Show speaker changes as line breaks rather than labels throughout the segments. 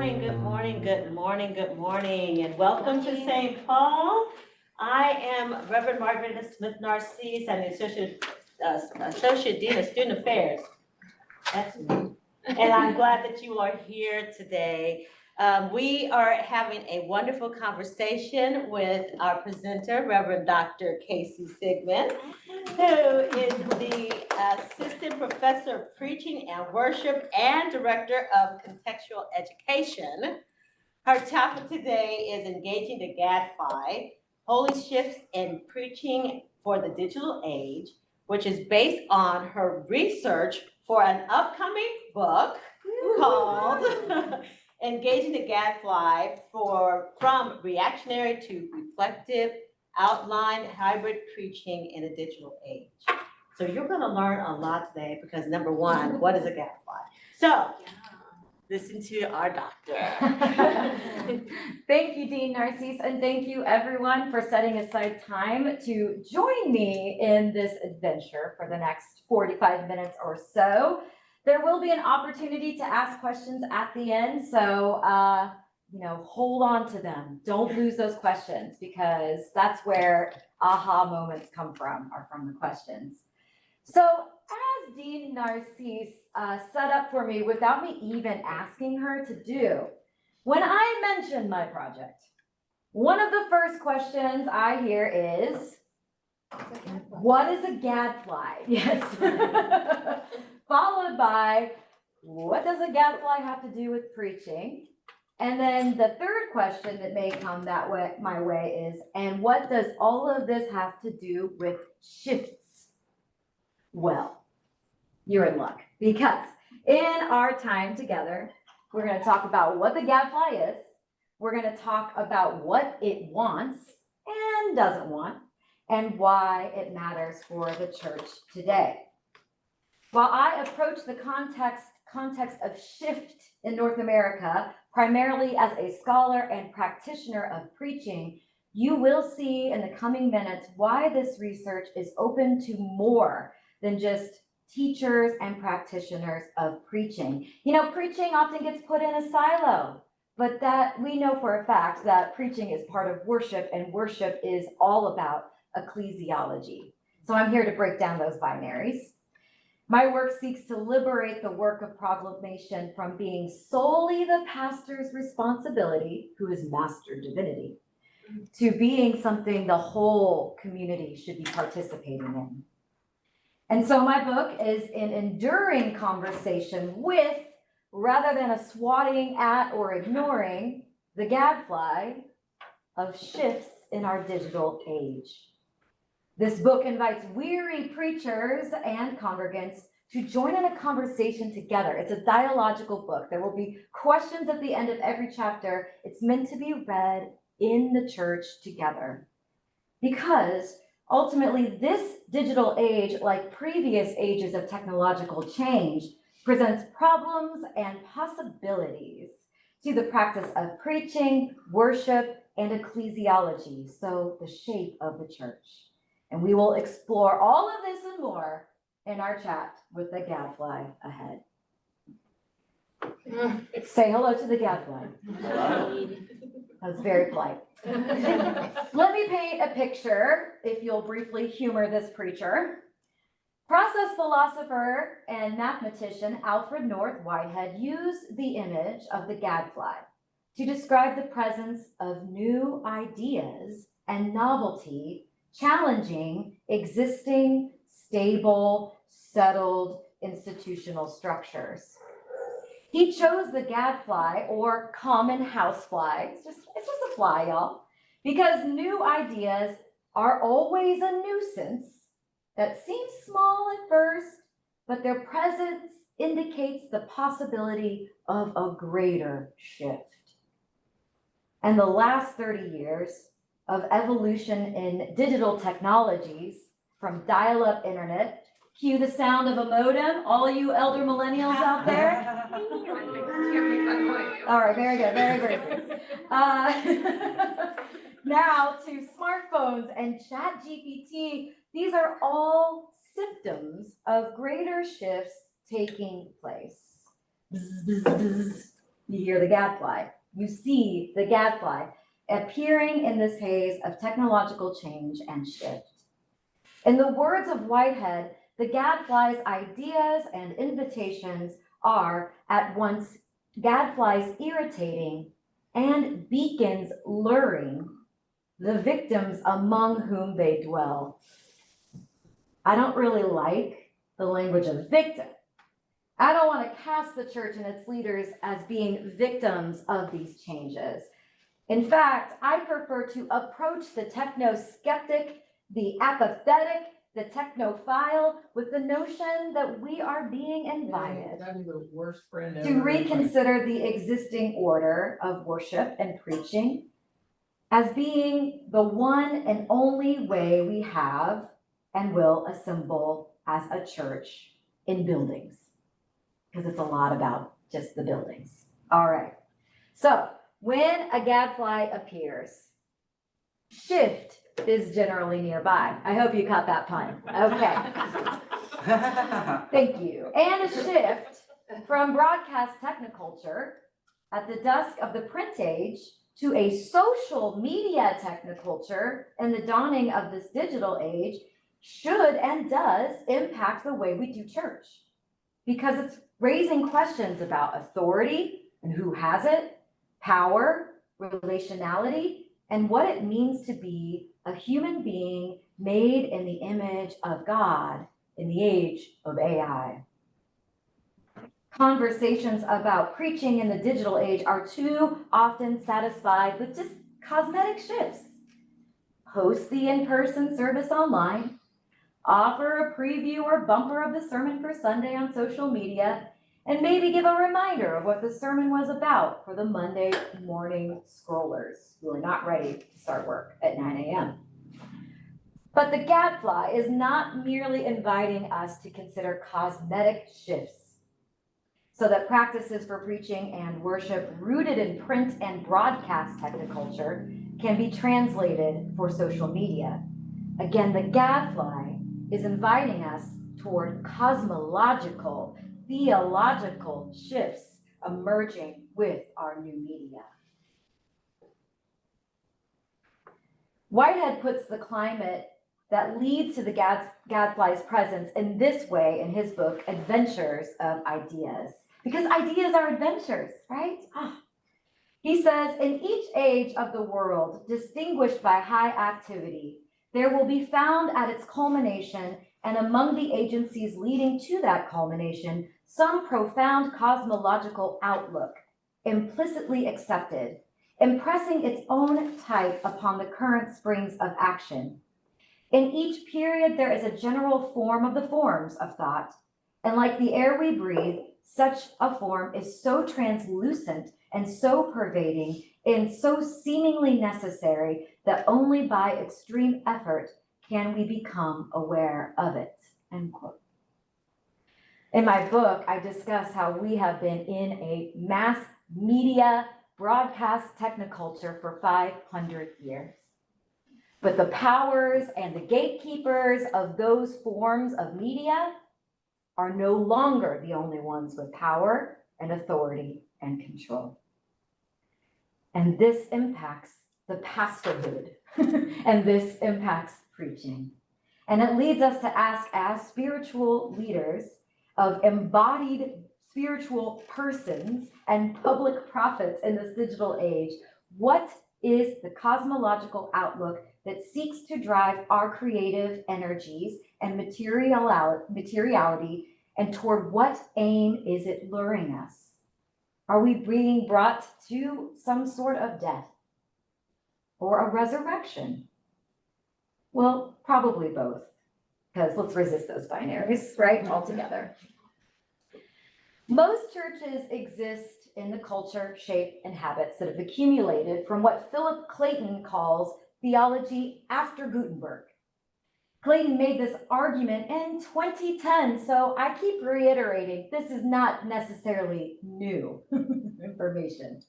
good morning, and welcome to St. Paul. I am Reverend Margaret Smith Narcisse. I'm the Associate Dean of Student Affairs. That's me. And I'm glad that you are here today. We are having a wonderful conversation with our presenter, Reverend Dr. Casey Sigmon, who is the Assistant Professor of Preaching and Worship and Director of Contextual Education. Her topic today is Engaging the Gadfly, Holy Shifts in Preaching for the Digital Age, which is based on her research for an upcoming book called Engaging the Gadfly from Reactionary to Reflective Outlined Hybrid Preaching in a Digital Age. So you're going to learn a lot today because number one, what is a gadfly? So listen to our doctor.
Thank you, Dean Narcisse, and thank you everyone for setting aside time to join me in this adventure for the next 45 minutes or so. There will be an opportunity to ask questions at the end, so hold on to them. Don't lose those questions because that's where aha moments come from, are from the questions. So as Dean Narcisse set up for me without me even asking her to do, when I mention my project, one of the first questions I hear is, what is a gadfly? Yes. Followed by, what does a gadfly have to do with preaching? And then the third question that may come my way is, and what does all of this have to do with shifts? Well, you're in luck, because in our time together, we're going to talk about what the gadfly is. We're going to talk about what it wants and doesn't want, and why it matters for the church today. While I approach the context of shift in North America primarily as a scholar and practitioner of preaching, you will see in the coming minutes why this research is open to more than just teachers and practitioners of preaching. Preaching often gets put in a silo, but that we know for a fact that preaching is part of worship, and worship is all about ecclesiology. So I'm here to break down those binaries. My work seeks to liberate the work of proclamation from being solely the pastor's responsibility, who is master divinity, to being something the whole community should be participating in. And so my book is an enduring conversation with, rather than a swatting at or ignoring, the gadfly of shifts in our digital age. This book invites weary preachers and congregants to join in a conversation together. It's a dialogical book. There will be questions at the end of every chapter. It's meant to be read in the church together. Because ultimately, this digital age, like previous ages of technological change, presents problems and possibilities to the practice of preaching, worship, and ecclesiology, so the shape of the church. And we will explore all of this and more in our chat with the gadfly ahead. Say hello to the gadfly.
Hello.
That was very polite. Let me paint a picture, if you'll briefly humor this preacher. Process philosopher and mathematician Alfred North Whitehead used the image of the gadfly to describe the presence of new ideas and novelty challenging existing, stable, settled institutional structures. He chose the gadfly, or common housefly, it's just a fly, y'all, because new ideas are always a nuisance that seems small at first, but their presence indicates the possibility of a greater shift. And the last 30 years of evolution in digital technologies, from dial-up internet, cue the sound of a modem, all you elder millennials out there. All right, very good, very good. Now to smartphones and ChatGPT, these are all symptoms of greater shifts taking place. Bzz, bzz, bzz. You hear the gadfly. You see the gadfly appearing in this haze of technological change and shift. In the words of Whitehead, the gadfly's ideas and invitations are at once gadflies irritating and beacons luring the victims among whom they dwell. I don't really like the language of victim. I don't want to cast the church and its leaders as being victims of these changes. In fact, I prefer to approach the techno-skeptic, the apathetic, the technophile with the notion that we are being invited
The worst friend
to reconsider the existing order of worship and preaching as being the one and only way we have and will assemble as a church in buildings. Because it's a lot about just the buildings. All right. So when a gadfly appears, shift is generally nearby. I hope you caught that pun. Okay. Thank you. And a shift from broadcast technoculture at the dusk of the print age to a social media technoculture in the dawning of this digital age should and does impact the way we do church, because it's raising questions about authority and who has it, power, relationality, and what it means to be a human being made in the image of God in the age of AI. Conversations about preaching in the digital age are too often satisfied with just cosmetic shifts. Host the in-person service online, offer a preview or bumper of the sermon for Sunday on social media, and maybe give a reminder of what the sermon was about for the Monday morning scrollers who are not ready to start work at 9 a.m. But the gadfly is not merely inviting us to consider cosmetic shifts so that practices for preaching and worship rooted in print and broadcast technoculture can be translated for social media. Again, the gadfly is inviting us toward cosmological, theological shifts emerging with our new media. Whitehead puts the climate that leads to the gadfly's presence in this way in his book, Adventures of Ideas. Because ideas are adventures, right? He says, in each age of the world, distinguished by high activity, there will be found at its culmination and among the agencies leading to that culmination, some profound cosmological outlook, implicitly accepted, impressing its own type upon the current springs of action. In each period, there is a general form of the forms of thought, and like the air we breathe, such a form is so translucent and so pervading and so seemingly necessary that only by extreme effort can we become aware of it, end quote. In my book, I discuss how we have been in a mass media broadcast technoculture for 500 years. But the powers and the gatekeepers of those forms of media are no longer the only ones with power and authority and control. And this impacts the pastorhood, and this impacts preaching. And it leads us to ask, as spiritual leaders of embodied spiritual persons and public prophets in this digital age, what is the cosmological outlook that seeks to drive our creative energies and materiality, and toward what aim is it luring us? Are we being brought to some sort of death or a resurrection? Well, probably both, because let's resist those binaries, right, altogether. Most churches exist in the culture, shape, and habits that have accumulated from what Philip Clayton calls theology after Gutenberg. Clayton made this argument in 2010, so I keep reiterating this is not necessarily new information.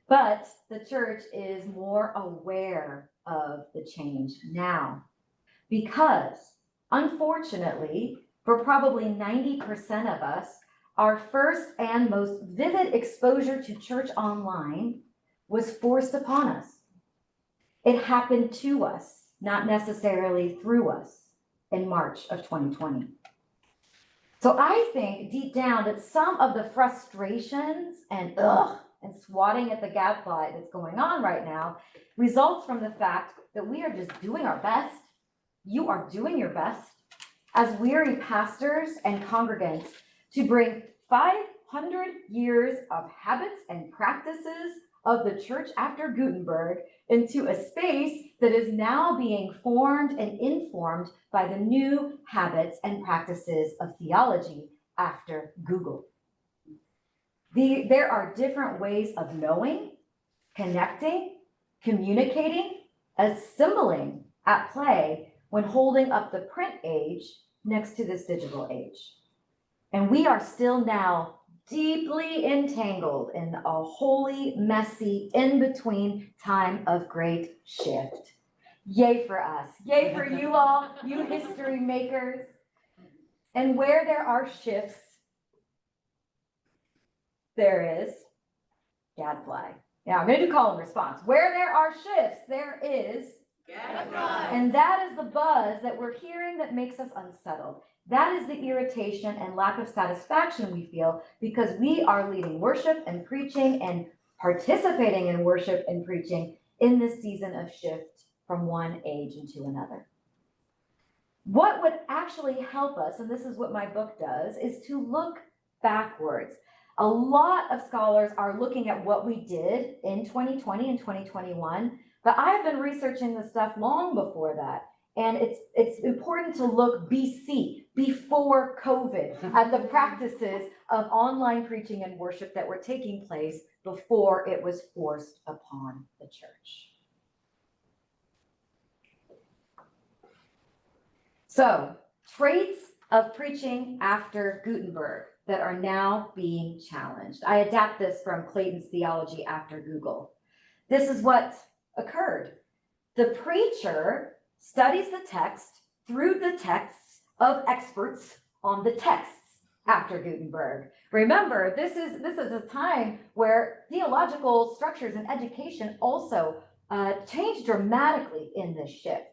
But the church is more aware of the change now because, unfortunately, for probably 90% of us, our first and most vivid exposure to church online was forced upon us. It happened to us, not necessarily through us, in March of 2020. So I think deep down that some of the frustrations and swatting at the gadfly that's going on right now results from the fact that we are just doing our best. You are doing your best as weary pastors and congregants to bring 500 years of habits and practices of the church after Gutenberg into a space that is now being formed and informed by the new habits and practices of theology after Google. There are different ways of knowing, connecting, communicating, assimilating at play when holding up the print age next to this digital age. And we are still now deeply entangled in a holy, messy, in-between time of great shift. Yay for us. Yay for you all, you history makers. And where there are shifts, there is gadfly. Now I'm going to do call and response. Where there are shifts, there is gadfly. And that is the buzz that we're hearing that makes us unsettled. That is the irritation and lack of satisfaction we feel because we are leading worship and preaching and participating in worship and preaching in this season of shift from one age into another. What would actually help us, and this is what my book does, is to look backwards. A lot of scholars are looking at what we did in 2020 and 2021, but I have been researching this stuff long before that. And it's important to look BC, before COVID, at the practices of online preaching and worship that were taking place before it was forced upon the church. So, traits of preaching after Gutenberg that are now being challenged. I adapt this from Clayton's Theology after Google. This is what occurred. The preacher studies the text through the texts of experts on the texts after Gutenberg. Remember, this is a time where theological structures and education also changed dramatically in this shift.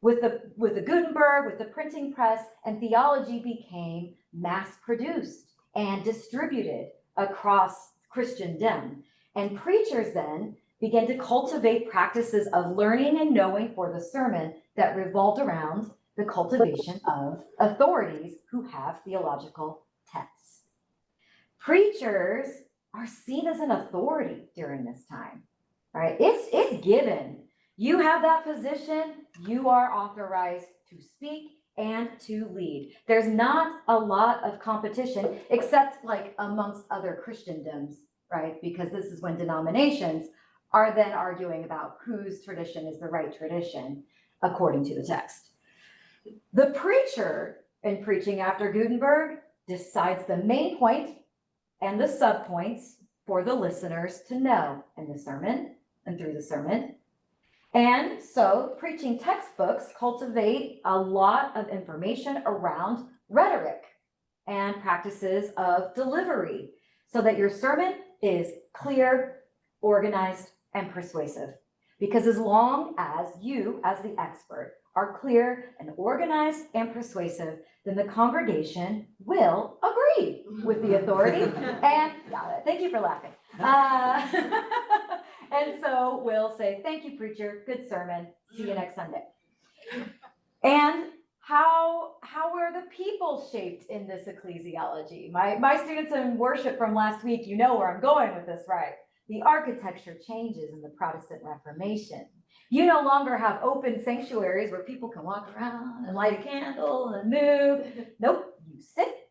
With the Gutenberg, with the printing press, and theology became mass-produced and distributed across Christendom. And preachers then began to cultivate practices of learning and knowing for the sermon that revolved around the cultivation of authorities who have theological texts. Preachers are seen as an authority during this time, right? It's given. You have that position, you are authorized to speak and to lead. There's not a lot of competition except like amongst other Christendoms, right? Because this is when denominations are then arguing about whose tradition is the right tradition according to the text. The preacher in preaching after Gutenberg decides the main point and the subpoints for the listeners to know in the sermon and through the sermon. And so preaching textbooks cultivate a lot of information around rhetoric and practices of delivery so that your sermon is clear, organized, and persuasive. Because as long as you, as the expert, are clear and organized and persuasive, then the congregation will agree with the authority. And thank you for laughing. And so we'll say, thank you, preacher, good sermon, see you next Sunday. And how were the people shaped in this ecclesiology? My students in worship from last week, you know where I'm going with this, right? The architecture changes in the Protestant Reformation. You no longer have open sanctuaries where people can walk around and light a candle and move. Nope, you sit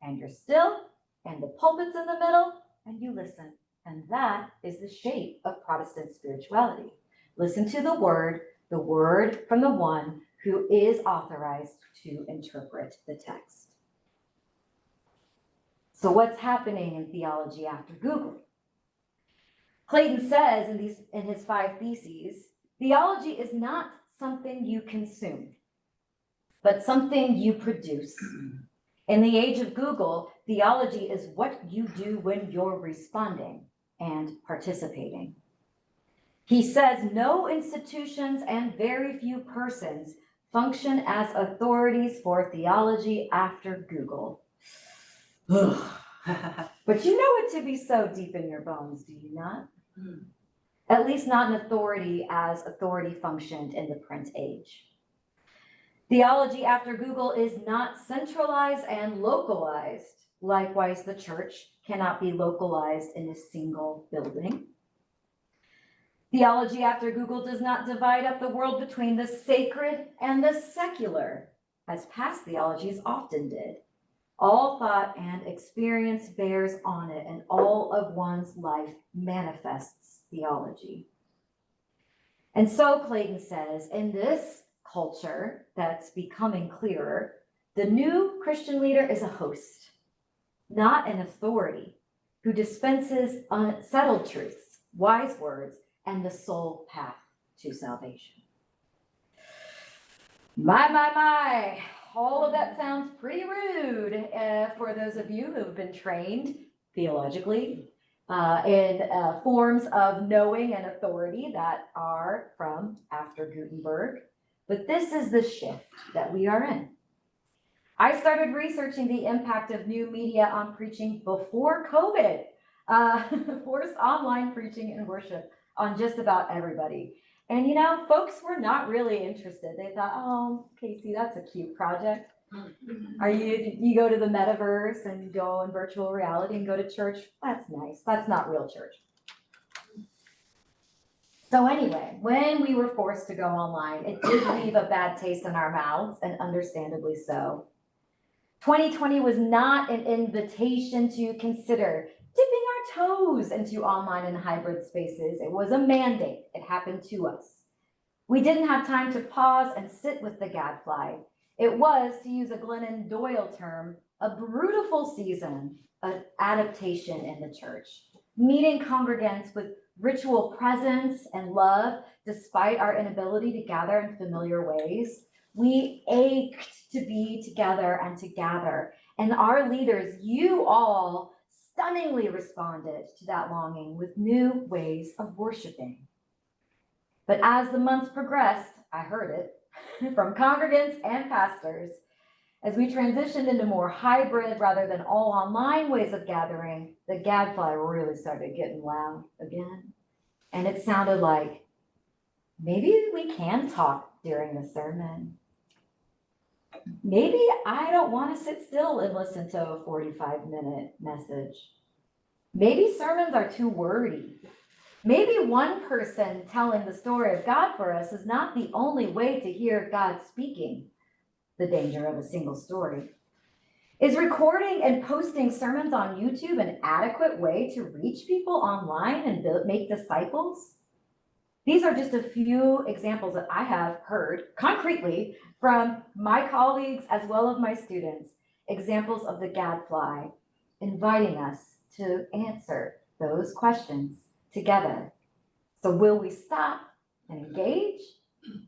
and you're still and the pulpit's in the middle and you listen. And that is the shape of Protestant spirituality. Listen to the word from the one who is authorized to interpret the text. So what's happening in theology after Google? Clayton says in his 5 theses, theology is not something you consume, but something you produce. In the age of Google, Theology is what you do when you're responding and participating. He says no institutions and very few persons function as authorities for theology after Google. But you know it to be so deep in your bones, do you not? At least not an authority as authority functioned in the print age. Theology after Google is not centralized and localized. Likewise, the church cannot be localized in a single building. Theology after Google does not divide up the world between the sacred and the secular, as past theologies often did. All thought and experience bears on it, and all of one's life manifests theology. And so Clayton says, in this culture that's becoming clearer, the new Christian leader is a host, not an authority, who dispenses unsettled truths, wise words, and the sole path to salvation. My. All of that sounds pretty rude for those of you who have been trained theologically in forms of knowing and authority that are from after Gutenberg. But this is the shift that we are in. I started researching the impact of new media on preaching before COVID, forced online preaching and worship on just about everybody. And you know, folks were not really interested. They thought, oh, Casey, that's a cute project. You go to the metaverse and go in virtual reality and go to church? That's nice. That's not real church. So anyway, when we were forced to go online, it did leave a bad taste in our mouths, and understandably so. 2020 was not an invitation to consider dipping our toes into online and hybrid spaces. It was a mandate. It happened to us. We didn't have time to pause and sit with the gadfly. It was, to use a Glennon Doyle term, a brutal season of adaptation in the church, meeting congregants with ritual presence and love, despite our inability to gather in familiar ways. We ached to be together and to gather. And our leaders, you all, stunningly responded to that longing with new ways of worshiping. But as the months progressed, I heard it from congregants and pastors, as we transitioned into more hybrid rather than all online ways of gathering, the gadfly really started getting loud again. And it sounded like, maybe we can talk during the sermon. Maybe I don't want to sit still and listen to a 45-minute message. Maybe sermons are too wordy. Maybe one person telling the story of God for us is not the only way to hear God speaking. The danger of a single story. Is recording and posting sermons on YouTube an adequate way to reach people online and make disciples? These are just a few examples that I have heard concretely from my colleagues as well as my students, examples of the gadfly inviting us to answer those questions together. So will we stop and engage,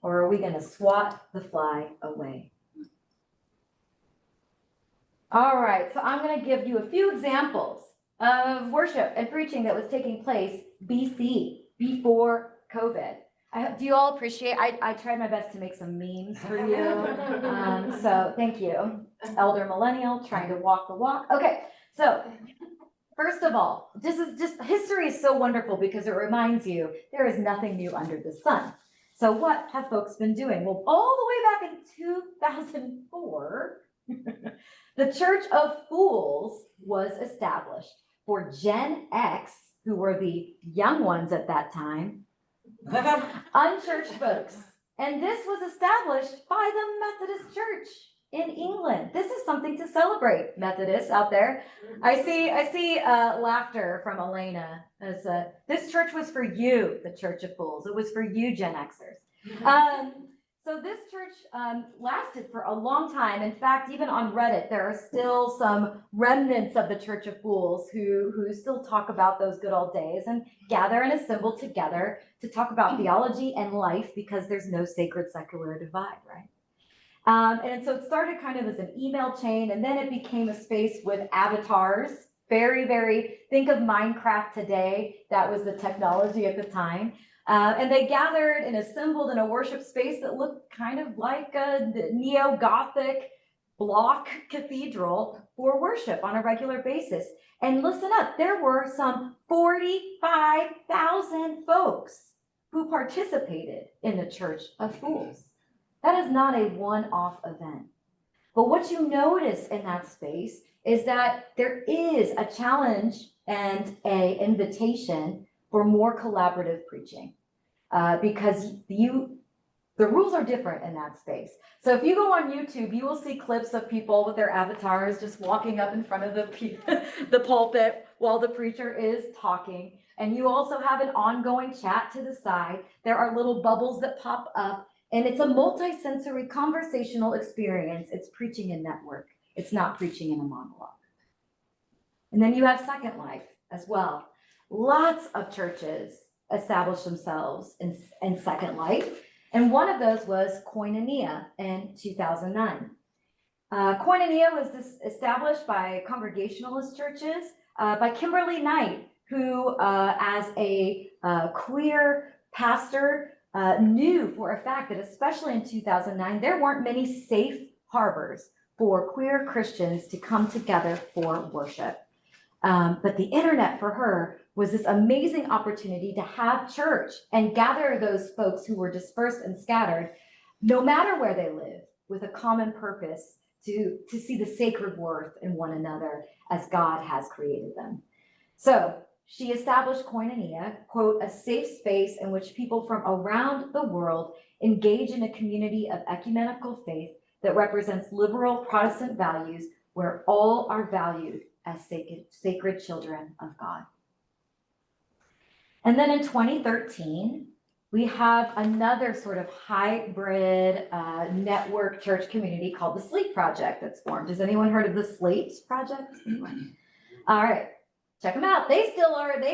or are we going to swat the fly away? All right, so I'm going to give you a few examples of worship and preaching that was taking place BC, before COVID. Do you all appreciate, I tried my best to make some memes for you. So thank you. Elder millennial trying to walk the walk. Okay, so first of all, history is so wonderful because it reminds you there is nothing new under the sun. So what have folks been doing? Well, all the way back in 2004, the Church of Fools was established for Gen X, who were the young ones at that time, unchurched folks. And this was established by the Methodist Church in England. This is something to celebrate, Methodists out there. I see laughter from Elena as this church was for you, the Church of Fools. It was for you, Gen Xers. So this church lasted for a long time. In fact, even on Reddit, there are still some remnants of the Church of Fools who still talk about those good old days and gather and assemble together to talk about theology and life, because there's no sacred secular divide, right? And so it started kind of as an email chain, and then it became a space with avatars. Think of Minecraft today. That was the technology at the time. And they gathered and assembled in a worship space that looked kind of like a neo-Gothic block cathedral for worship on a regular basis. And listen up, there were some 45,000 folks who participated in the Church of Fools. That is not a one-off event. But what you notice in that space is that there is a challenge and an invitation for more collaborative preaching, because the rules are different in that space. So if you go on YouTube, you will see clips of people with their avatars just walking up in front of the pulpit while the preacher is talking. And you also have an ongoing chat to the side. There are little bubbles that pop up, and it's a multi-sensory conversational experience. It's preaching in network. It's not preaching in a monologue. And then you have Second Life as well. Lots of churches established themselves in Second Life. And one of those was Koinonia in 2009. Koinonia was established by Congregationalist churches by Kimberly Knight, who as a queer pastor knew for a fact that especially in 2009, there weren't many safe harbors for queer Christians to come together for worship. But the internet for her was this amazing opportunity to have church and gather those folks who were dispersed and scattered, no matter where they live, with a common purpose to see the sacred worth in one another as God has created them. So she established Koinonia, quote, a safe space in which people from around the world engage in a community of ecumenical faith that represents liberal Protestant values where all are valued as sacred children of God. And then in 2013, we have another sort of hybrid network church community called the Slate Project that's formed. Has anyone heard of the Slate Project? All right, check them out. They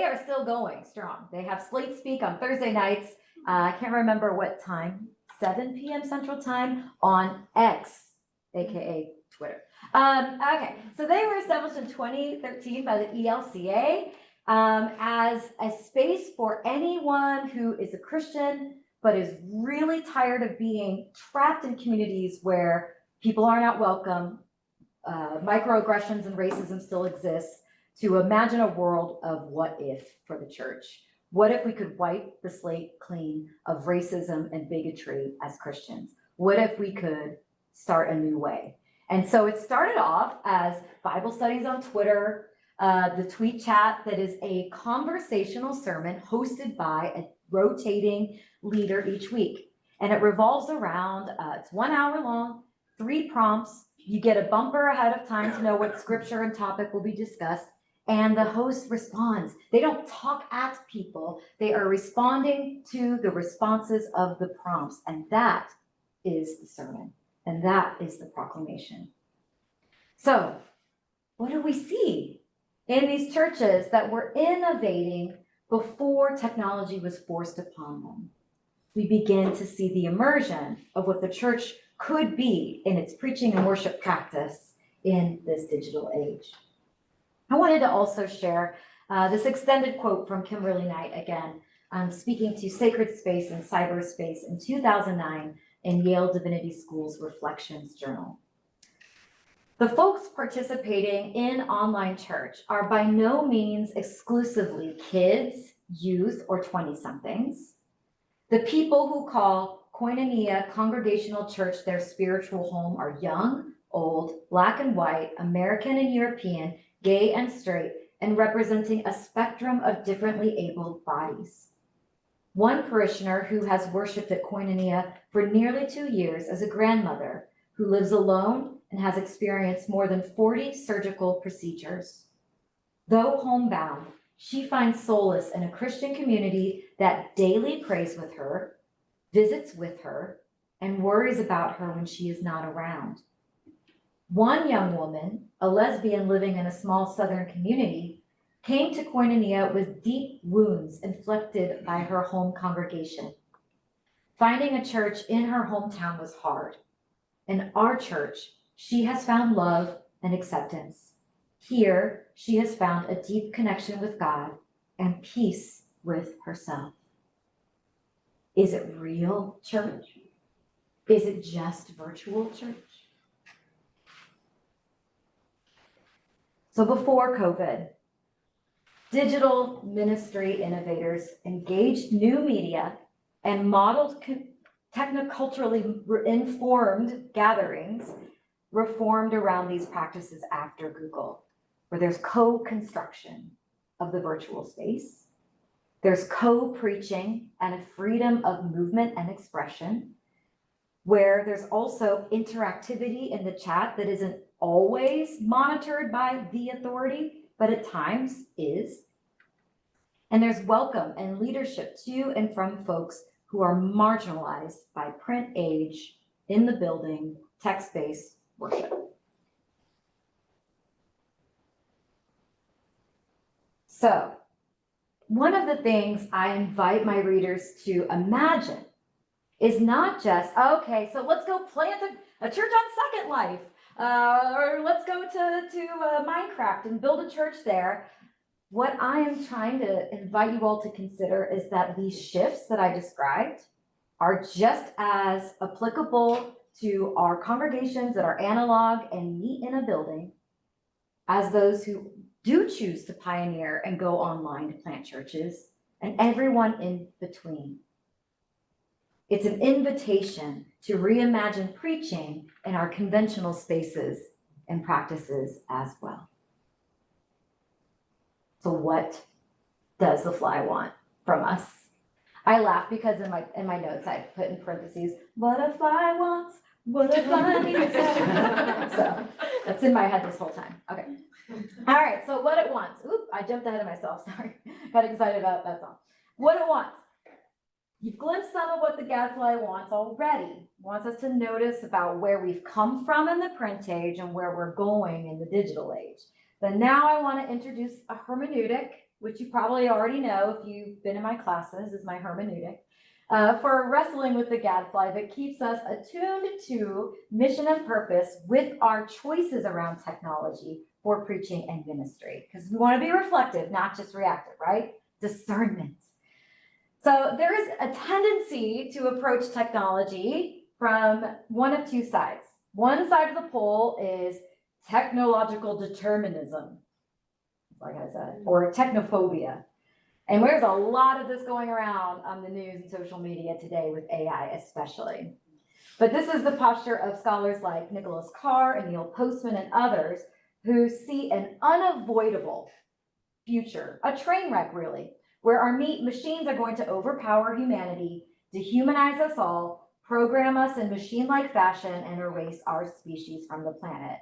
are still going strong. They have Slate Speak on Thursday nights. I can't remember what time, 7 p.m. Central Time on X, AKA Twitter. Okay, so they were established in 2013 by the ELCA as a space for anyone who is a Christian but is really tired of being trapped in communities where people are not welcome, microaggressions and racism still exists, to imagine a world of what if for the church. What if we could wipe the slate clean of racism and bigotry as Christians? What if we could start a new way? And so it started off as Bible studies on Twitter, the tweet chat that is a conversational sermon hosted by a rotating leader each week. And it revolves around, it's 1 hour long, 3 prompts. You get a bumper ahead of time to know what scripture and topic will be discussed. And the host responds. They don't talk at people. They are responding to the responses of the prompts. And that is the sermon. And that is the proclamation. So what do we see in these churches that were innovating before technology was forced upon them? We begin to see the immersion of what the church could be in its preaching and worship practice in this digital age. I wanted to also share this extended quote from Kimberly Knight again, speaking to sacred space and cyberspace in 2009 in Yale Divinity School's Reflections Journal. The folks participating in online church are by no means exclusively kids, youth, or 20-somethings. The people who call Koinonia Congregational Church their spiritual home are young, old, black and white, American and European, gay and straight, and representing a spectrum of differently abled bodies. One parishioner who has worshiped at Koinonia for nearly 2 years as a grandmother who lives alone and has experienced more than 40 surgical procedures. Though homebound, she finds solace in a Christian community that daily prays with her, visits with her, and worries about her when she is not around. One young woman, a lesbian living in a small southern community, came to Koinonia with deep wounds inflicted by her home congregation. Finding a church in her hometown was hard. In our church, she has found love and acceptance. Here, she has found a deep connection with God and peace with herself. Is it real church? Is it just virtual church? So before COVID, digital ministry innovators engaged new media and modeled technoculturally informed gatherings reformed around these practices after Google, where there's co-construction of the virtual space. There's co-preaching and a freedom of movement and expression, where there's also interactivity in the chat that isn't always monitored by the authority, but at times is. And there's welcome and leadership to and from folks who are marginalized by print age, in the building, text-based worship. So, one of the things I invite my readers to imagine is not just, okay, so let's go plant a church on Second Life, or let's go to Minecraft and build a church there. What I am trying to invite you all to consider is that these shifts that I described are just as applicable to our congregations that are analog and meet in a building as those who do choose to pioneer and go online to plant churches, and everyone in between. It's an invitation to reimagine preaching in our conventional spaces and practices as well. So what does the fly want from us? I laugh because in my notes I put in parentheses, what a fly wants, what a fly needs. So that's in my head this whole time. Okay. All right, so what it wants. Oop, I jumped ahead of myself, sorry. Got excited about that song. What it wants. You've glimpsed some of what the Gadfly wants already. Wants us to notice about where we've come from in the print age and where we're going in the digital age. But now I want to introduce a hermeneutic, which you probably already know if you've been in my classes, is my hermeneutic, for wrestling with the Gadfly that keeps us attuned to mission and purpose with our choices around technology for preaching and ministry. Because we want to be reflective, not just reactive, right? Discernment. So there is a tendency to approach technology from one of two sides. One side of the pole is technological determinism, like I said, or technophobia. And there's a lot of this going around on the news and social media today with AI especially. But this is the posture of scholars like Nicholas Carr and Neil Postman and others who see an unavoidable future, a train wreck really, where our machines are going to overpower humanity, dehumanize us all, program us in machine-like fashion, and erase our species from the planet.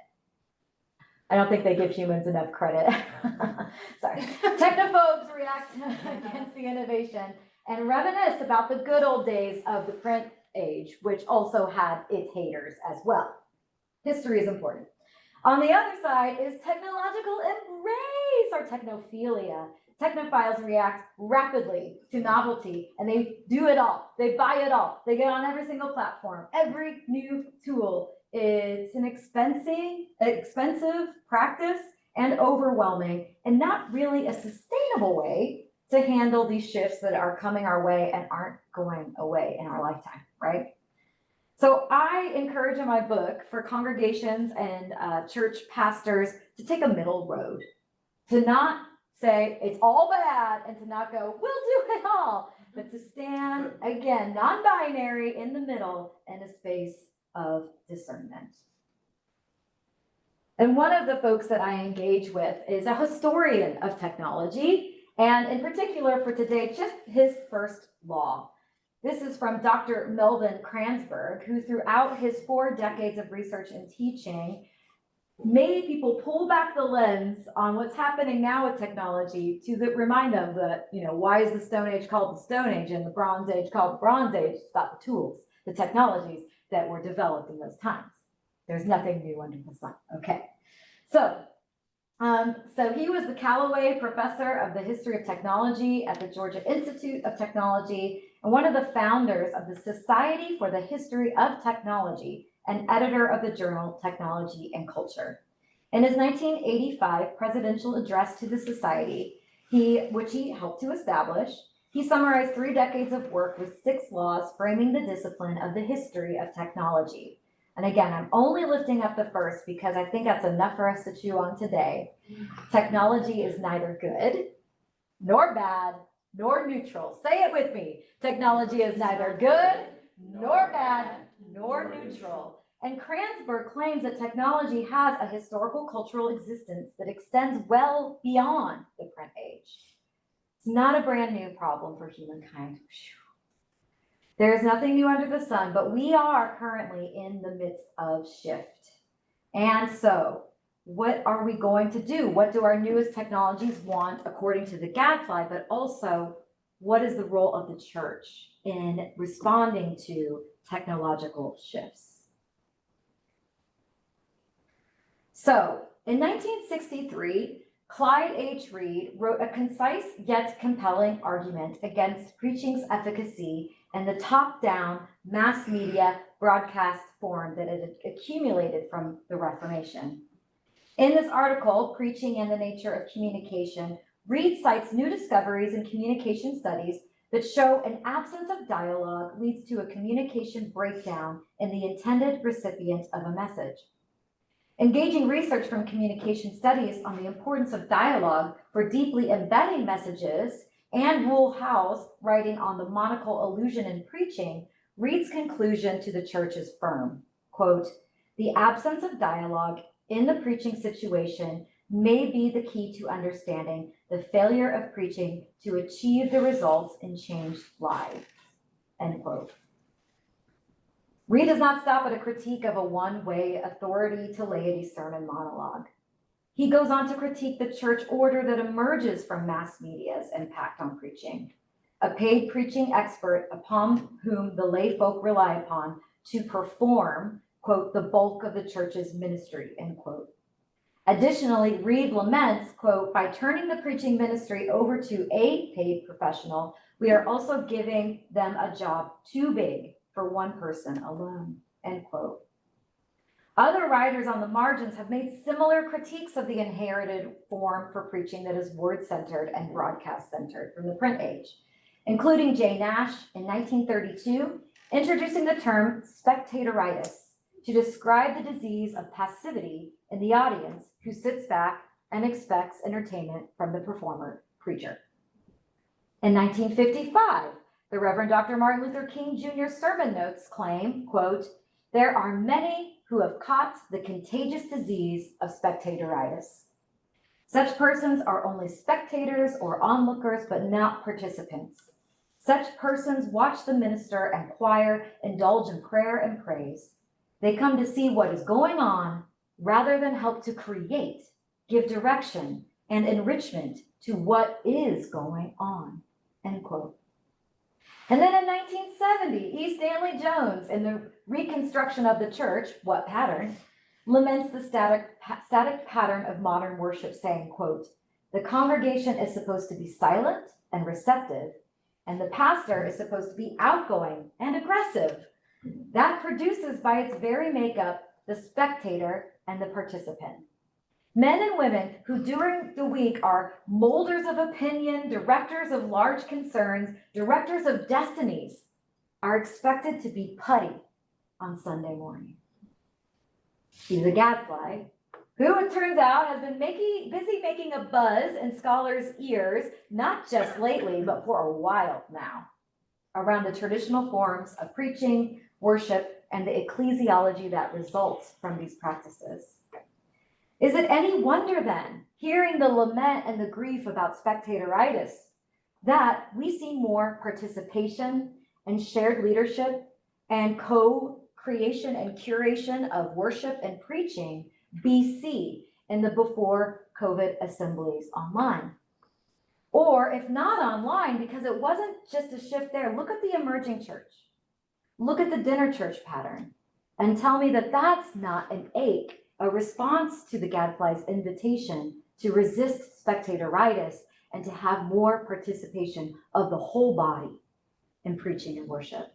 I don't think they give humans enough credit. Sorry. Technophobes react against the innovation and reminisce about the good old days of the print age, which also had its haters as well. History is important. On the other side is technological embrace, or technophilia. Technophiles react rapidly to novelty, and they do it all. They buy it all. They get on every single platform. Every new tool is an expensive practice and overwhelming, and not really a sustainable way to handle these shifts that are coming our way and aren't going away in our lifetime, right? So I encourage in my book for congregations and church pastors to take a middle road, to not say it's all bad and to not go, we'll do it all, but to stand, again, non-binary in the middle in a space of discernment. And one of the folks that I engage with is a historian of technology, and in particular for today, just his first law. This is from Dr. Melvin Kranzberg, who throughout his 4 decades of research and teaching made people pull back the lens on what's happening now with technology to remind them that, why is the Stone Age called the Stone Age and the Bronze Age called the Bronze Age? It's about the tools, the technologies that were developed in those times. There's nothing new under the sun. Okay. So he was the Callaway Professor of the History of Technology at the Georgia Institute of Technology and one of the founders of the Society for the History of Technology and editor of the journal Technology and Culture. In his 1985 presidential address to the society, which he helped to establish, he summarized 3 decades of work with 6 laws framing the discipline of the history of technology. And again, I'm only lifting up the first because I think that's enough for us to chew on today. Technology is neither good, nor bad, nor neutral. Say it with me. Technology is neither good, nor bad, nor neutral. And Kranzberg claims that technology has a historical cultural existence that extends well beyond the print age. It's not a brand new problem for humankind. There is nothing new under the sun, but we are currently in the midst of shift. And so, what are we going to do? What do our newest technologies want according to the Gadfly, but also what is the role of the church in responding to technological shifts? So, in 1963, Clyde H. Reed wrote a concise yet compelling argument against preaching's efficacy and the top-down mass media broadcast form that it had accumulated from the Reformation. In this article, Preaching and the Nature of Communication, Reed cites new discoveries in communication studies that show an absence of dialogue leads to a communication breakdown in the intended recipient of a message. Engaging research from communication studies on the importance of dialogue for deeply embedding messages, and Rule Howe's writing on the monocle illusion in preaching, Reed's conclusion to the church is firm. Quote, "The absence of dialogue in the preaching situation may be the key to understanding the failure of preaching to achieve the results in changed lives." End quote. Reed does not stop at a critique of a one-way authority to laity sermon monologue. He goes on to critique the church order that emerges from mass media's impact on preaching, a paid preaching expert upon whom the lay folk rely upon to perform, quote, "the bulk of the church's ministry," end quote. Additionally, Reed laments, quote, "by turning the preaching ministry over to a paid professional, we are also giving them a job too big for one person alone," end quote. Other writers on the margins have made similar critiques of the inherited form for preaching that is word-centered and broadcast-centered from the print age, including J. Nash in 1932, introducing the term spectatoritis to describe the disease of passivity in the audience who sits back and expects entertainment from the performer preacher. In 1955, the Reverend Dr. Martin Luther King Jr.'s sermon notes claim, quote, "There are many who have caught the contagious disease of spectatoritis. Such persons are only spectators or onlookers, but not participants. Such persons watch the minister and choir indulge in prayer and praise. They come to see what is going on rather than help to create, give direction and enrichment to what is going on," end quote. And then in 1970, E. Stanley Jones, in the Reconstruction of the Church, What Pattern, laments the static pattern of modern worship, saying, quote, "The congregation is supposed to be silent and receptive, and the pastor is supposed to be outgoing and aggressive. That produces by its very makeup the spectator and the participant. Men and women who during the week are molders of opinion, directors of large concerns, directors of destinies, are expected to be putty on Sunday morning." He's a gadfly, who it turns out has been busy making a buzz in scholars' ears, not just lately, but for a while now, around the traditional forms of preaching, worship, and the ecclesiology that results from these practices. Is it any wonder then, hearing the lament and the grief about spectatoritis, that we see more participation and shared leadership and co-creation and curation of worship and preaching BC in the before COVID assemblies online? Or if not online, because it wasn't just a shift there, look at the emerging church. Look at the dinner church pattern and tell me that that's not an ache, a response to the Gadfly's invitation to resist spectatoritis and to have more participation of the whole body in preaching and worship.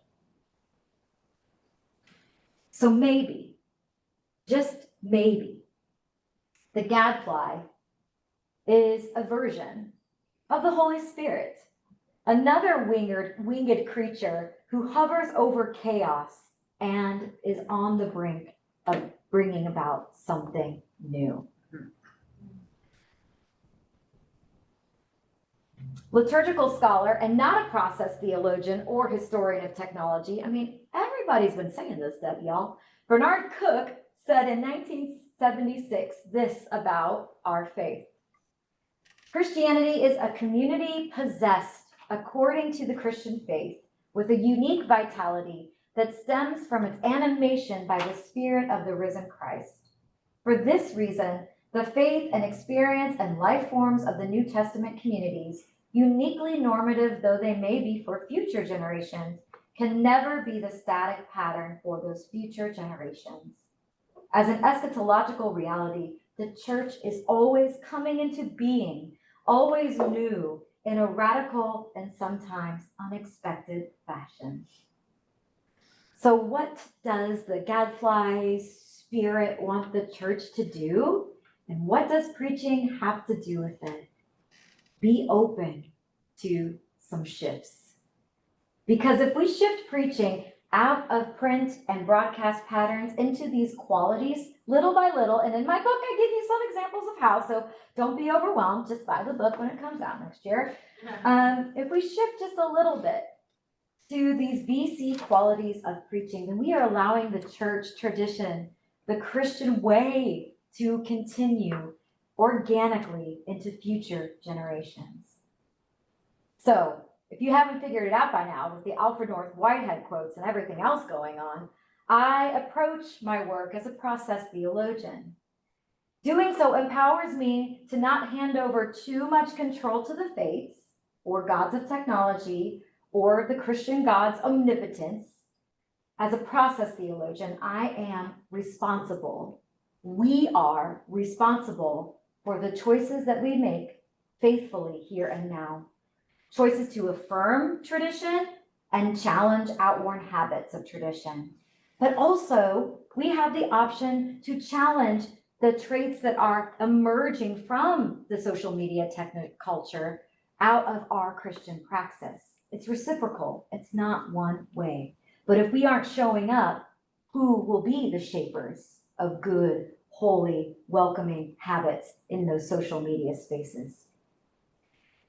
So maybe, just maybe, the gadfly is a version of the Holy Spirit, another winged creature who hovers over chaos and is on the brink of bringing about something new. Liturgical scholar and not a process theologian or historian of technology. I mean, everybody's been saying this stuff, y'all. Bernard Cook said in 1976 this about our faith. Christianity is a community possessed according to the Christian faith with a unique vitality that stems from its animation by the Spirit of the risen Christ. For this reason, the faith and experience and life forms of the New Testament communities, uniquely normative though they may be for future generations, can never be the static pattern for those future generations. As an eschatological reality, the church is always coming into being, always new, in a radical and sometimes unexpected fashion. So what does the Gadfly Spirit want the church to do? And what does preaching have to do with it? Be open to some shifts. Because if we shift preaching out of print and broadcast patterns into these qualities, little by little, and in my book, I give you some examples of how, so don't be overwhelmed, just buy the book when it comes out next year. If we shift just a little bit to these BC qualities of preaching, then we are allowing the church tradition, the Christian way, to continue organically into future generations. So, if you haven't figured it out by now, with the Alfred North Whitehead quotes and everything else going on, I approach my work as a process theologian. Doing so empowers me to not hand over too much control to the faiths, or gods of technology, or the Christian God's omnipotence. As a process theologian, I am responsible. We are responsible for the choices that we make faithfully here and now. Choices to affirm tradition and challenge outworn habits of tradition. But also, we have the option to challenge the traits that are emerging from the social media culture out of our Christian praxis. It's reciprocal. It's not one way. But if we aren't showing up, who will be the shapers of good, holy, welcoming habits in those social media spaces?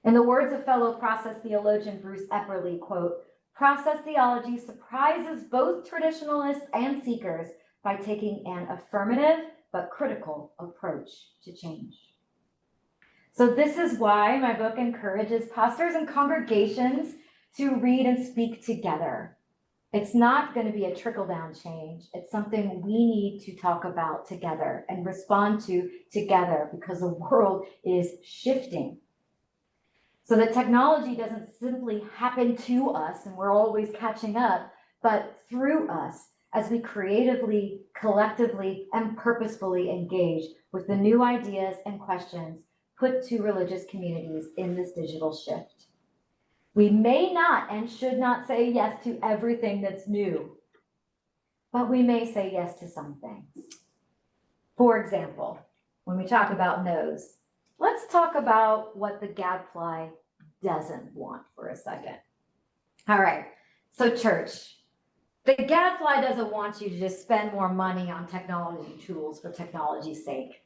In the words of fellow process theologian Bruce Epperly, quote, "Process theology surprises both traditionalists and seekers by taking an affirmative but critical approach to change." So this is why my book encourages pastors and congregations to read and speak together. It's not going to be a trickle-down change. It's something we need to talk about together and respond to together, because the world is shifting. So that technology doesn't simply happen to us and we're always catching up, but through us as we creatively, collectively, and purposefully engage with the new ideas and questions put to religious communities in this digital shift. We may not and should not say yes to everything that's new, but we may say yes to some things. For example, when we talk about no's, let's talk about what the Gadfly doesn't want for a second. All right, so church, the Gadfly doesn't want you to just spend more money on technology tools for technology's sake.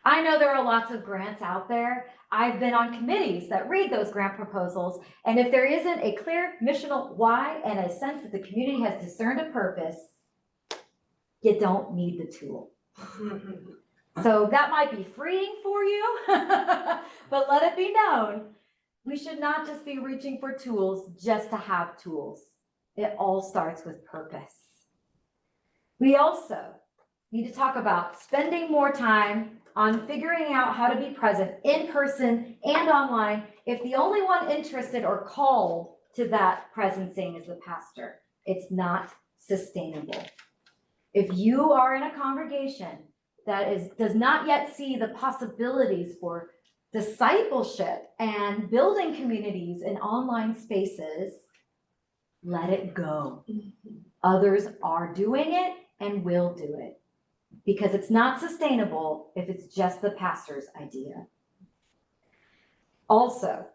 I know there are lots of grants out there. I've been on committees that read those grant proposals, and if there isn't a clear missional why and a sense that the community has discerned a purpose, you don't need the tool. So that might be freeing for you, but let it be known, we should not just be reaching for tools just to have tools. It all starts with purpose. We also need to talk about spending more time on figuring out how to be present in person and online if the only one interested or called to that presencing is the pastor. It's not sustainable. If you are in a congregation that does not yet see the possibilities for discipleship and building communities in online spaces, let it go. Others are doing it and will do it because it's not sustainable if it's just the pastor's idea. Also,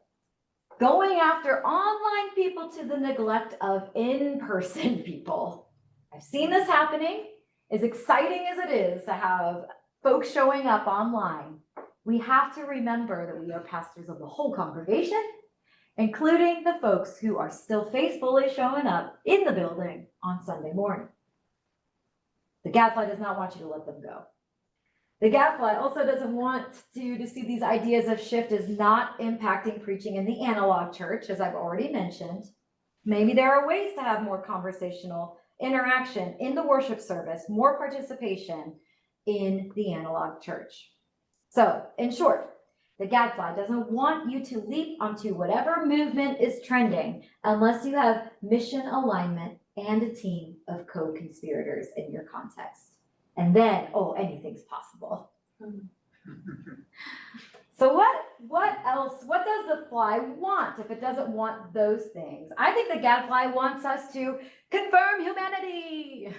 going after online people to the neglect of in-person people. I've seen this happening. As exciting as it is to have folks showing up online, we have to remember that we are pastors of the whole congregation, including the folks who are still faithfully showing up in the building on Sunday morning. The Gadfly does not want you to let them go. The Gadfly also doesn't want you to see these ideas of shift as not impacting preaching in the analog church, as I've already mentioned. Maybe there are ways to have more conversational interaction in the worship service, more participation in the analog church. So, in short, the Gadfly doesn't want you to leap onto whatever movement is trending unless you have mission alignment and a team of co-conspirators in your context. And then, anything's possible. So what else? What does the fly want if it doesn't want those things? I think the Gadfly wants us to confirm humanity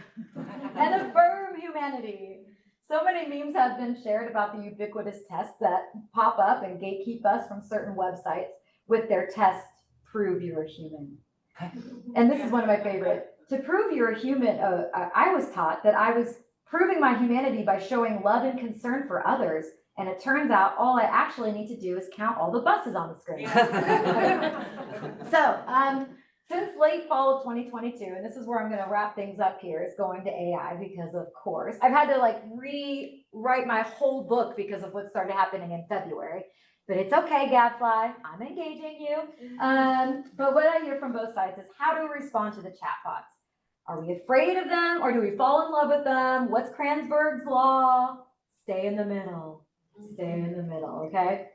and affirm humanity. So many memes have been shared about the ubiquitous tests that pop up and gatekeep us from certain websites with their test, prove you're a human. And this is one of my favorite. To prove you're a human, I was taught that I was proving my humanity by showing love and concern for others. And it turns out all I actually need to do is count all the buses on the screen. So, since late fall of 2022, and this is where I'm going to wrap things up here, is going to AI because, of course, I've had to rewrite my whole book because of what started happening in February. But it's okay, Gadfly, I'm engaging you. But what I hear from both sides is how do we respond to the chatbots? Are we afraid of them or do we fall in love with them? What's Kranzberg's law? Stay in the middle. Stay in the middle, okay?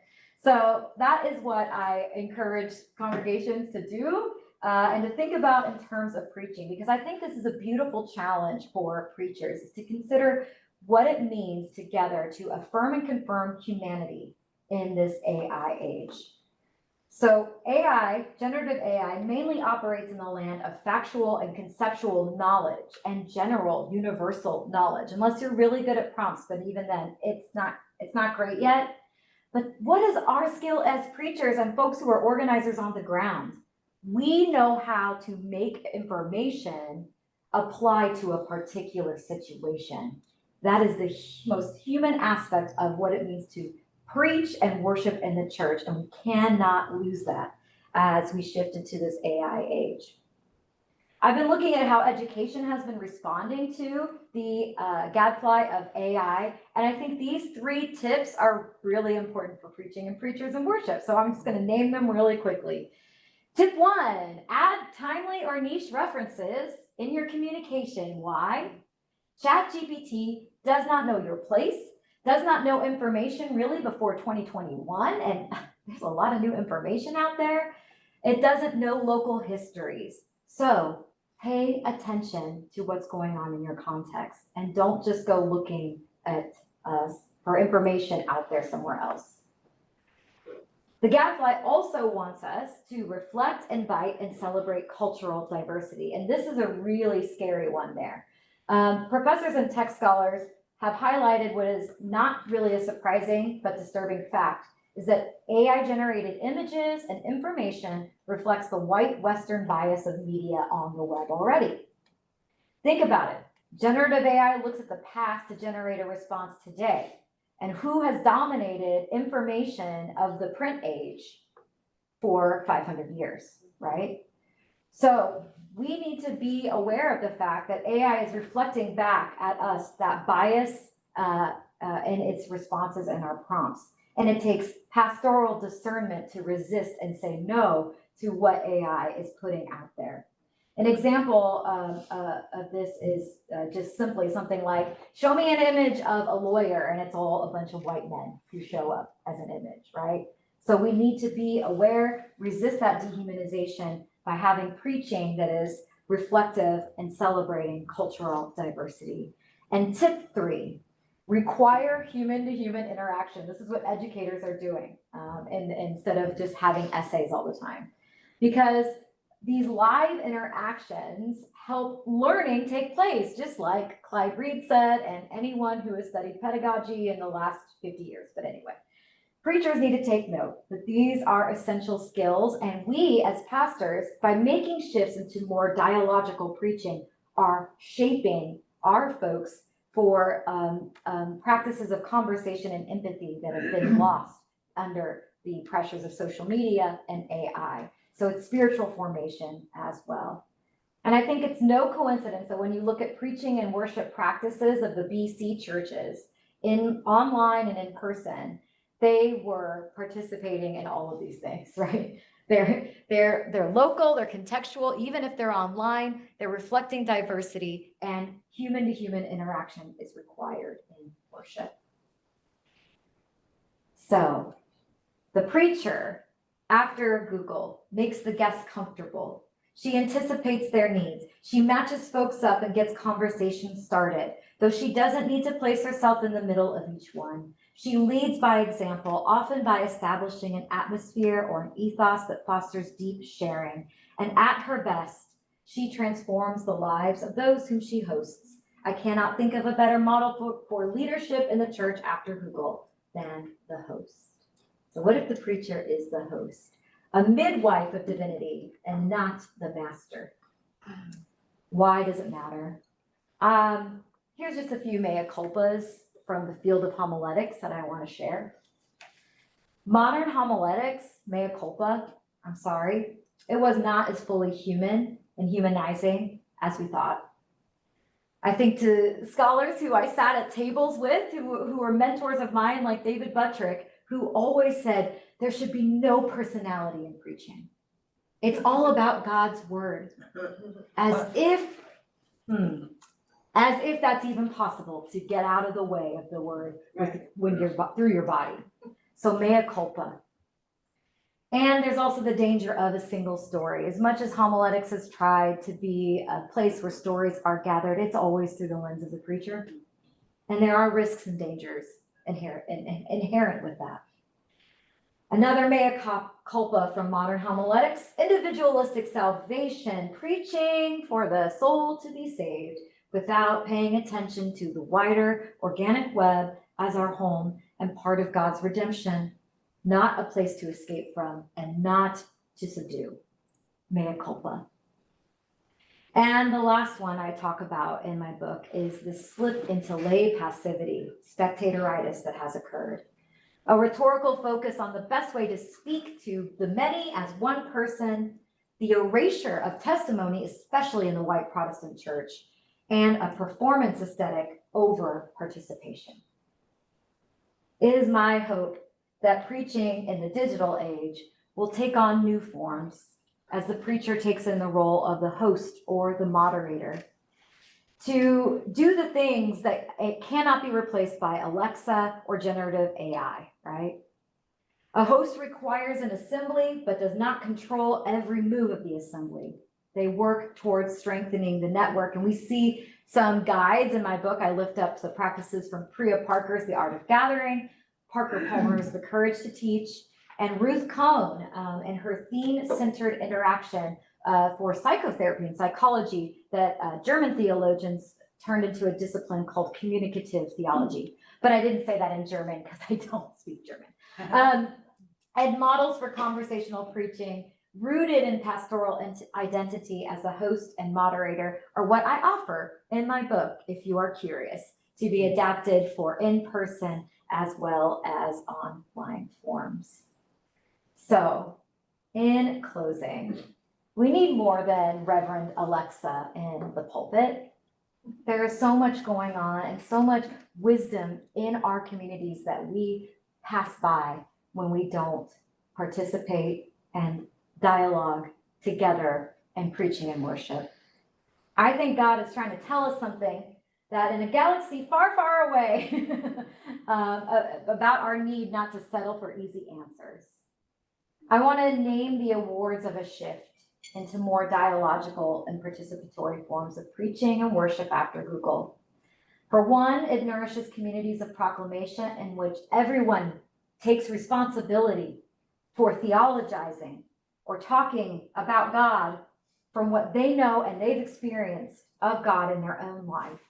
So that is what I encourage congregations to do and to think about in terms of preaching, because I think this is a beautiful challenge for preachers, is to consider what it means together to affirm and confirm humanity in this AI age. So AI, generative AI, mainly operates in the land of factual and conceptual knowledge and general universal knowledge, unless you're really good at prompts, but even then, it's not great yet. But what is our skill as preachers and folks who are organizers on the ground? We know how to make information apply to a particular situation. That is the most human aspect of what it means to preach and worship in the church, and we cannot lose that as we shift into this AI age. I've been looking at how education has been responding to the Gadfly of AI, and I think these 3 tips are really important for preaching and preachers and worship, so I'm just going to name them really quickly. Tip 1, add timely or niche references in your communication. Why? ChatGPT does not know your place, does not know information really before 2021, and there's a lot of new information out there. It doesn't know local histories. So pay attention to what's going on in your context and don't just go looking at for information out there somewhere else. The Gadfly also wants us to reflect, invite, and celebrate cultural diversity. And this is a really scary one there. Professors and tech scholars have highlighted what is not really a surprising but disturbing fact, is that AI-generated images and information reflects the white Western bias of media on the web already. Think about it. Generative AI looks at the past to generate a response today. And who has dominated information of the print age for 500 years, right? So we need to be aware of the fact that AI is reflecting back at us that bias in its responses and our prompts. And it takes pastoral discernment to resist and say no to what AI is putting out there. An example of this is just simply something like, show me an image of a lawyer and it's all a bunch of white men who show up as an image, right? So we need to be aware, resist that dehumanization by having preaching that is reflective and celebrating cultural diversity. And tip 3, require human-to-human interaction. This is what educators are doing instead of just having essays all the time. Because these live interactions help learning take place, just like Clyde Reed said, and anyone who has studied pedagogy in the last 50 years. But anyway, preachers need to take note that these are essential skills, and we as pastors, by making shifts into more dialogical preaching, are shaping our folks for practices of conversation and empathy that have been lost under the pressures of social media and AI. So it's spiritual formation as well. And I think it's no coincidence that when you look at preaching and worship practices of the BC churches, in online and in person, they were participating in all of these things, right? They're local, they're contextual, even if they're online, they're reflecting diversity, and human to human interaction is required in worship. So the preacher, after Google, makes the guests comfortable. She anticipates their needs. She matches folks up and gets conversations started, though she doesn't need to place herself in the middle of each one. She leads by example, often by establishing an atmosphere or an ethos that fosters deep sharing. And at her best, she transforms the lives of those whom she hosts. I cannot think of a better model for leadership in the church after Google than the host. So what if the preacher is the host? A midwife of divinity and not the master. Why does it matter? Here's just a few mea culpas from the field of homiletics that I want to share. Modern homiletics, mea culpa, I'm sorry, it was not as fully human and humanizing as we thought. I think to scholars who I sat at tables with, who were mentors of mine, like David Buttrick, who always said there should be no personality in preaching. It's all about God's word, as if that's even possible to get out of the way of the word when you're through your body. So mea culpa. And there's also the danger of a single story. As much as homiletics has tried to be a place where stories are gathered, it's always through the lens of the preacher. And there are risks and dangers inherent with that. Another mea culpa from modern homiletics, individualistic salvation, preaching for the soul to be saved without paying attention to the wider organic web as our home and part of God's redemption, not a place to escape from and not to subdue. Mea culpa. And the last one I talk about in my book is the slip into lay passivity, spectatoritis that has occurred. A rhetorical focus on the best way to speak to the many as one person, the erasure of testimony, especially in the white Protestant church, and a performance aesthetic over participation. It is my hope that preaching in the digital age will take on new forms as the preacher takes in the role of the host or the moderator to do the things that it cannot be replaced by Alexa or generative AI, right? A host requires an assembly, but does not control every move of the assembly. They work towards strengthening the network. And we see some guides in my book. I lift up the practices from Priya Parker's The Art of Gathering, Parker Palmer's The Courage to Teach, and Ruth Cohn and her theme-centered interaction for psychotherapy and psychology that German theologians turned into a discipline called communicative theology. But I didn't say that in German because I don't speak German. And models for conversational preaching rooted in pastoral identity as a host and moderator are what I offer in my book, if you are curious, to be adapted for in-person as well as online forms. So, in closing, we need more than Reverend Alexa in the pulpit. There is so much going on and so much wisdom in our communities that we pass by when we don't participate and dialogue together in preaching and worship. I think God is trying to tell us something that in a galaxy far, far away about our need not to settle for easy answers. I want to name the awards of a shift into more dialogical and participatory forms of preaching and worship after Google. For one, it nourishes communities of proclamation in which everyone takes responsibility for theologizing or talking about God from what they know and they've experienced of God in their own life.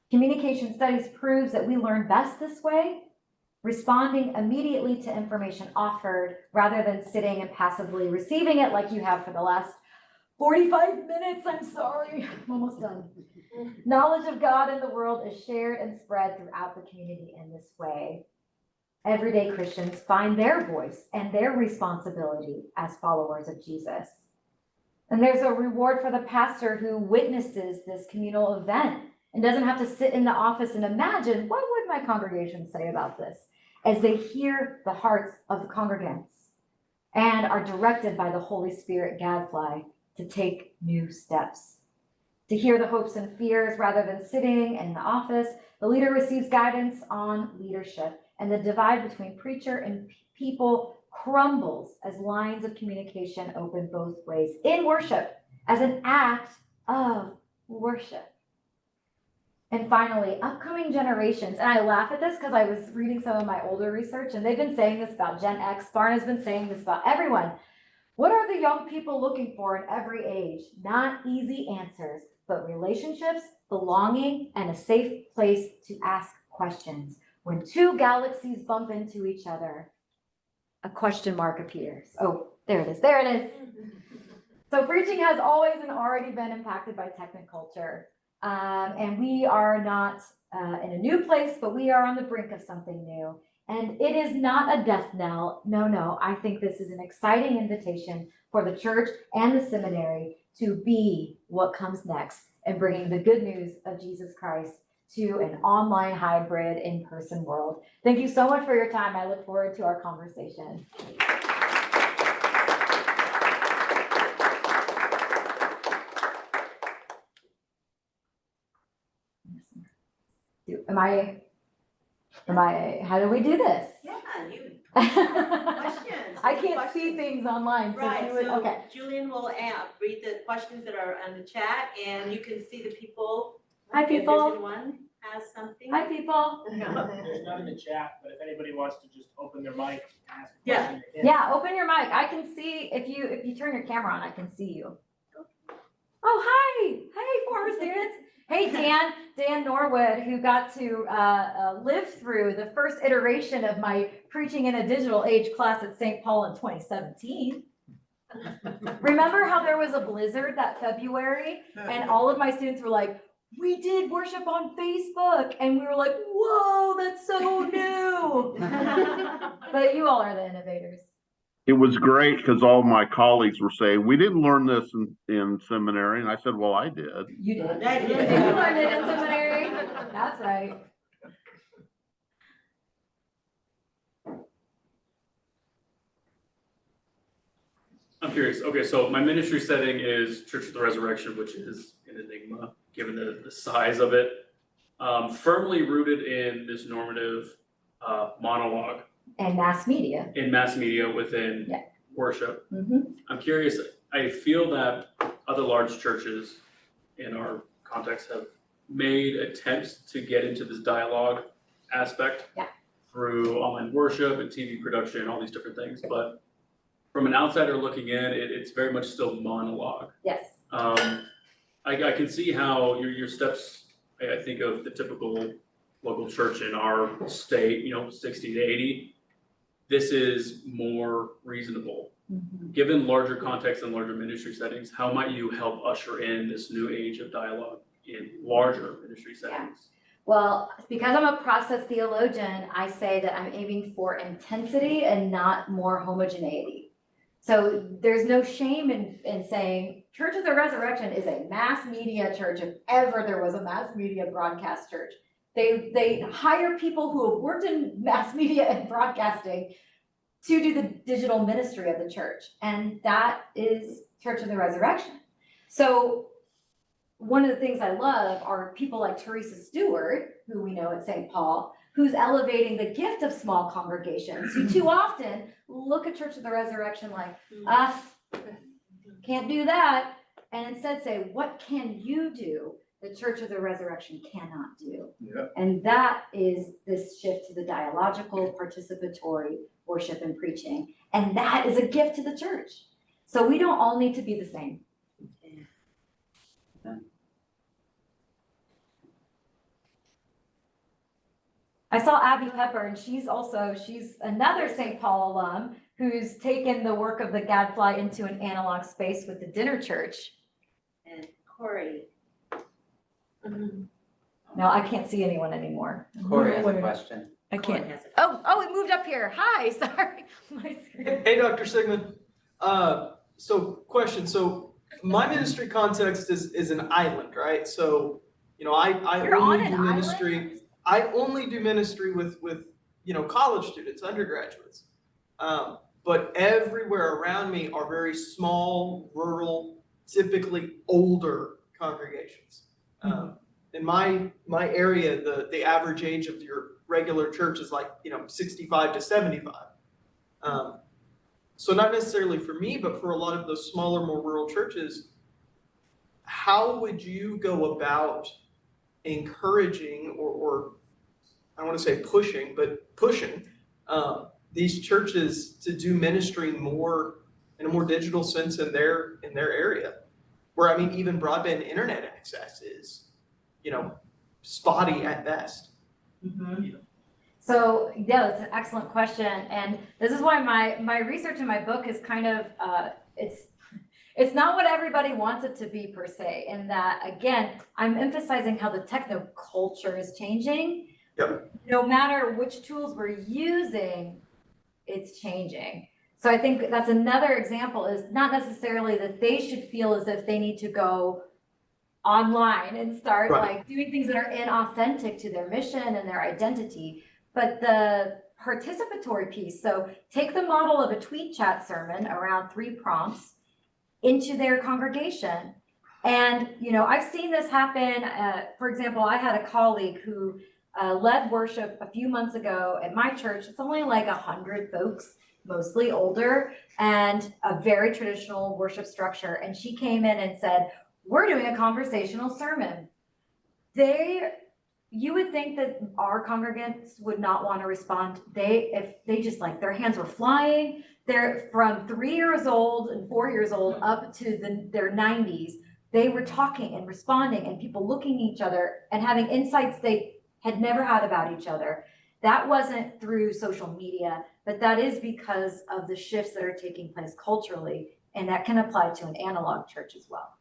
Communication studies proves that we learn best this way, responding immediately to information offered rather than sitting and passively receiving it like you have for the last 45 minutes. I'm sorry, I'm almost done. Knowledge of God in the world is shared and spread throughout the community in this way. Everyday Christians find their voice and their responsibility as followers of Jesus. And there's a reward for the pastor who witnesses this communal event and doesn't have to sit in the office and imagine, what would my congregation say about this? As they hear the hearts of the congregants and are directed by the Holy Spirit Gadfly to take new steps. To hear the hopes and fears rather than sitting in the office, the leader receives guidance on leadership, and the divide between preacher and people crumbles as lines of communication open both ways in worship as an act of worship. And finally, upcoming generations, and I laugh at this because I was reading some of my older research and they've been saying this about Gen X, Barna's been saying this about everyone. What are the young people looking for in every age? Not easy answers, but relationships, belonging, and a safe place to ask questions. When two galaxies bump into each other, a question mark appears. Oh, there it is. There it is. So preaching has always and already been impacted by technoculture. And we are not in a new place, but we are on the brink of something new. And it is not a death knell. No. I think this is an exciting invitation for the church and the seminary to be what comes next and bringing the good news of Jesus Christ to an online hybrid in-person world. Thank you so much for your time. I look forward to our conversation. How do we do this?
Yeah, questions.
I can't see things online, so
Right,
you would,
so
okay.
Julian will read the questions that are on the chat, and you can see the people.
Hi, people.
If there's anyone has something.
Hi, people.
There's none in the chat, but if anybody wants to just open their mic and ask a
Yeah.
question, they can.
Yeah, open your mic. I can see, if you turn your camera on, I can see you. Oh, hi. Hey, former students. Hey, Dan Norwood, who got to live through the first iteration of my Preaching in a Digital Age class at St. Paul in 2017. Remember how there was a blizzard that February and all of my students were like, we did worship on Facebook. And we were like, whoa, that's so new. But you all are the innovators.
It was great because all my colleagues were saying, we didn't learn this in seminary. And I said, well, I did.
You did.
That
You
is.
learned it in seminary. That's right.
I'm curious. Okay, so my ministry setting is Church of the Resurrection, which is an enigma, given the size of it. Firmly rooted in this normative monologue
And mass media.
in mass media within
Yeah.
worship.
Mm-hmm.
I'm curious, I feel that other large churches in our context have made attempts to get into this dialogue aspect through online worship and TV production and all these different things, but from an outsider looking in, it's very much still monologue.
Yes.
I can see how your steps, I think of the typical local church in our state, 60 to 80. This is more reasonable.
Mm-hmm.
Given larger context and larger ministry settings, how might you help usher in this new age of dialogue in larger ministry settings?
Well, because I'm a process theologian, I say that I'm aiming for intensity and not more homogeneity. So there's no shame in saying Church of the Resurrection is a mass media church if ever there was a mass media broadcast church. They hire people who have worked in mass media and broadcasting to do the digital ministry of the church. And that is Church of the Resurrection. So one of the things I love are people like Teresa Stewart, who we know at St. Paul, who's elevating the gift of small congregations, who too often look at Church of the Resurrection like, can't do that. And instead say, what can you do the Church of the Resurrection cannot do?
Yeah.
And that is this shift to the dialogical, participatory worship and preaching. And that is a gift to the church. So we don't all need to be the same. I saw Abby Pepper, and she's another St. Paul alum who's taken the work of the Gadfly into an analog space with the dinner church.
And Corey.
No, I can't see anyone anymore.
Corey has a question.
I
Corey
can't.
has a
Oh, it moved up here. Hi, sorry. My screen.
Hey, Dr. Sigmon. So question, so my ministry context is an island, right? So, you know, I
You're on
only
an
do ministry.
island?
I only do ministry with, you know, college students, undergraduates. But everywhere around me are very small, rural, typically older congregations. In my area, the average age of your regular church is like, you know, 65 to 75. So not necessarily for me, but for a lot of those smaller, more rural churches, how would you go about encouraging or I don't want to say pushing, but pushing these churches to do ministry more in a more digital sense in their area, where I mean even broadband internet access is, you know, spotty at best.
So yeah, that's an excellent question, and this is why my research in my book is kind of it's not what everybody wants it to be per se. In that, again, I'm emphasizing how the techno culture is changing.
Yep.
No matter which tools we're using, it's changing. So I think that's another example, is not necessarily that they should feel as if they need to go online and start
Right.
like doing things that are inauthentic to their mission and their identity, but the participatory piece. So take the model of a tweet chat sermon around 3 prompts into their congregation. And, you know, I've seen this happen. For example, I had a colleague who led worship a few months ago at my church. It's only like 100 folks, mostly older, and a very traditional worship structure. And she came in and said, "We're doing a conversational sermon." You would think that our congregants would not want to respond. If they just like, their hands were flying. They're from 3 years old and 4 years old up to their 90s. They were talking and responding, and people looking at each other and having insights they had never had about each other. That wasn't through social media, but that is because of the shifts that are taking place culturally, and that can apply to an analog church as well.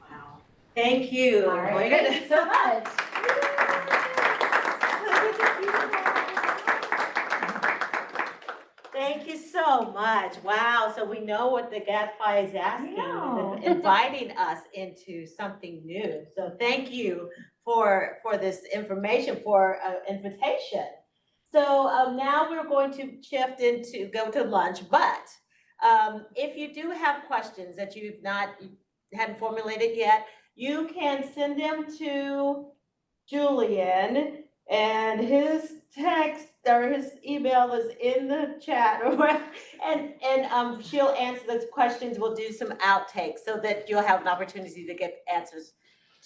Wow. Thank you.
All right, thank you so much.
Thank you so much. Wow. So we know what the Gadfly is asking,
Yeah.
is inviting us into something new. So thank you for this information, for invitation. So now we're going to shift go to lunch, but if you do have questions that you hadn't formulated yet, you can send them to Julian, and his text or his email is in the chat, and she'll answer those questions. We'll do some outtakes so that you'll have an opportunity to get answers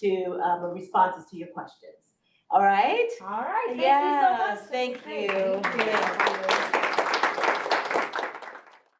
to responses to your questions. All right?
All right, thank
Yes,
you so much.
thank
Great.
you.
Thank you.
Thank you.